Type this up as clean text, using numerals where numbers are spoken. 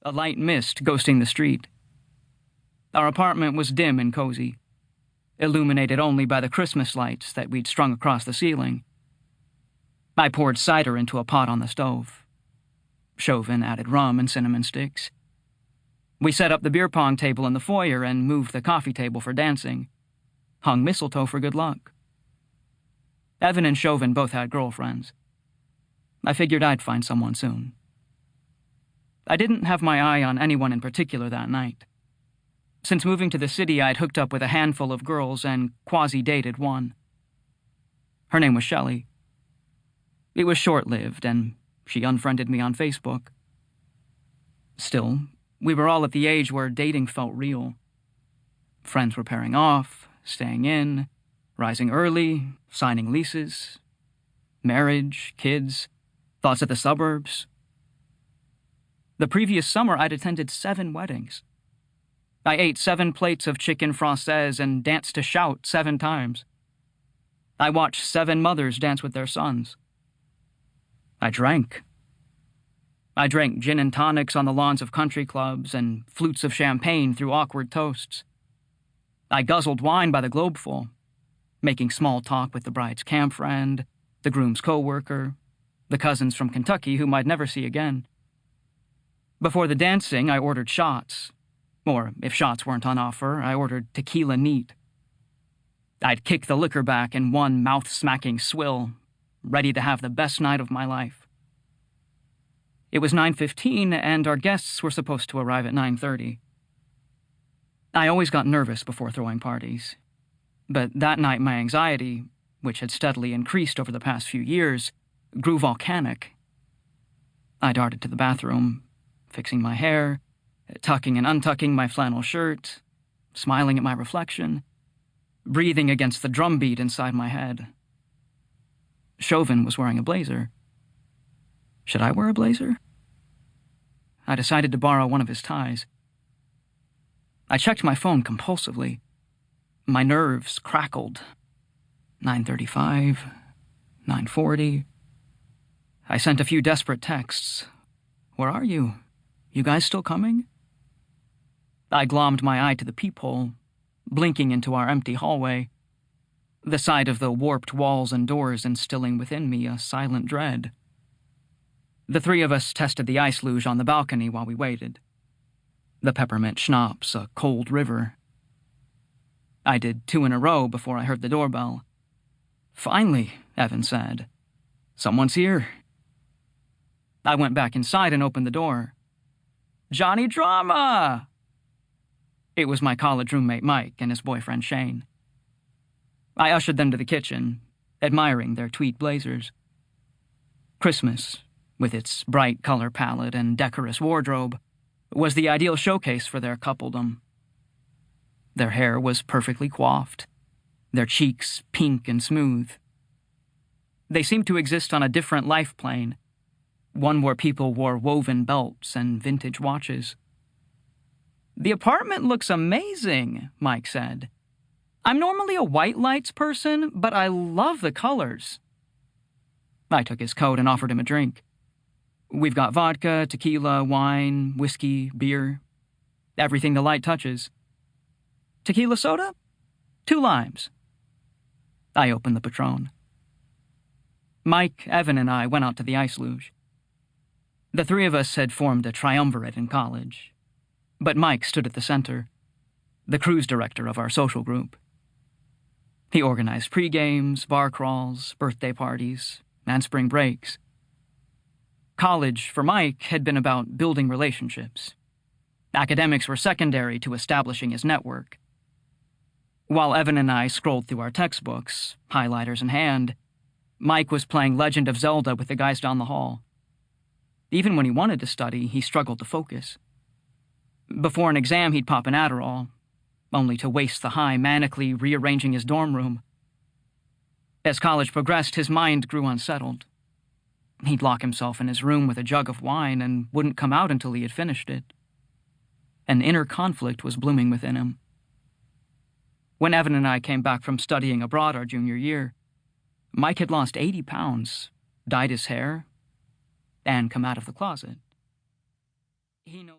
a light mist ghosting the street. Our apartment was dim and cozy, illuminated only by the Christmas lights that we'd strung across the ceiling. I poured cider into a pot on the stove. Chauvin added rum and cinnamon sticks. We set up the beer pong table in the foyer and moved the coffee table for dancing. Hung mistletoe for good luck. Evan and Chauvin both had girlfriends. I figured I'd find someone soon. I didn't have my eye on anyone in particular that night. Since moving to the city, I'd hooked up with a handful of girls and quasi-dated one. Her name was Shelley. It was short-lived, and she unfriended me on Facebook. Still, we were all at the age where dating felt real. Friends were pairing off, staying in, rising early, signing leases, marriage, kids, thoughts of the suburbs. The previous summer, I'd attended 7 weddings. I ate 7 plates of chicken française and danced to Shout 7 times. I watched 7 mothers dance with their sons. I drank. I drank gin and tonics on the lawns of country clubs and flutes of champagne through awkward toasts. I guzzled wine by the globeful, making small talk with the bride's camp friend, the groom's co-worker, the cousins from Kentucky whom I'd never see again. Before the dancing, I ordered shots. Or, if shots weren't on offer, I ordered tequila neat. I'd kick the liquor back in one mouth-smacking swill, ready to have the best night of my life. It was 9:15, and our guests were supposed to arrive at 9:30. I always got nervous before throwing parties, but that night my anxiety, which had steadily increased over the past few years, grew volcanic. I darted to the bathroom, fixing my hair, tucking and untucking my flannel shirt, smiling at my reflection, breathing against the drumbeat inside my head. Chauvin was wearing a blazer. Should I wear a blazer? I decided to borrow one of his ties. I checked my phone compulsively. My nerves crackled. 9:35, 9:40. I sent a few desperate texts. Where are you? You guys still coming? I glommed my eye to the peephole, blinking into our empty hallway, the sight of the warped walls and doors instilling within me a silent dread. The 3 of us tested the ice luge on the balcony while we waited. The peppermint schnapps, a cold river. I did 2 in a row before I heard the doorbell. Finally, Evan said. Someone's here. I went back inside and opened the door. Johnny Drama! It was my college roommate Mike and his boyfriend Shane. I ushered them to the kitchen, admiring their tweed blazers. Christmas, with its bright color palette and decorous wardrobe, was the ideal showcase for their coupledom. Their hair was perfectly coiffed, their cheeks pink and smooth. They seemed to exist on a different life plane, one where people wore woven belts and vintage watches. The apartment looks amazing, Mike said. I'm normally a white lights person, but I love the colors. I took his coat and offered him a drink. We've got vodka, tequila, wine, whiskey, beer. Everything the light touches. Tequila soda? 2 limes. I opened the Patron. Mike, Evan, and I went out to the ice luge. The 3 of us had formed a triumvirate in college, but Mike stood at the center, the cruise director of our social group. He organized pre-games, bar crawls, birthday parties, and spring breaks. College, for Mike, had been about building relationships. Academics were secondary to establishing his network. While Evan and I scrolled through our textbooks, highlighters in hand, Mike was playing Legend of Zelda with the guys down the hall. Even when he wanted to study, he struggled to focus. Before an exam, he'd pop an Adderall, only to waste the high manically rearranging his dorm room. As college progressed, his mind grew unsettled. He'd lock himself in his room with a jug of wine and wouldn't come out until he had finished it. An inner conflict was blooming within him. When Evan and I came back from studying abroad our junior year, Mike had lost 80 pounds, dyed his hair, and come out of the closet. He knows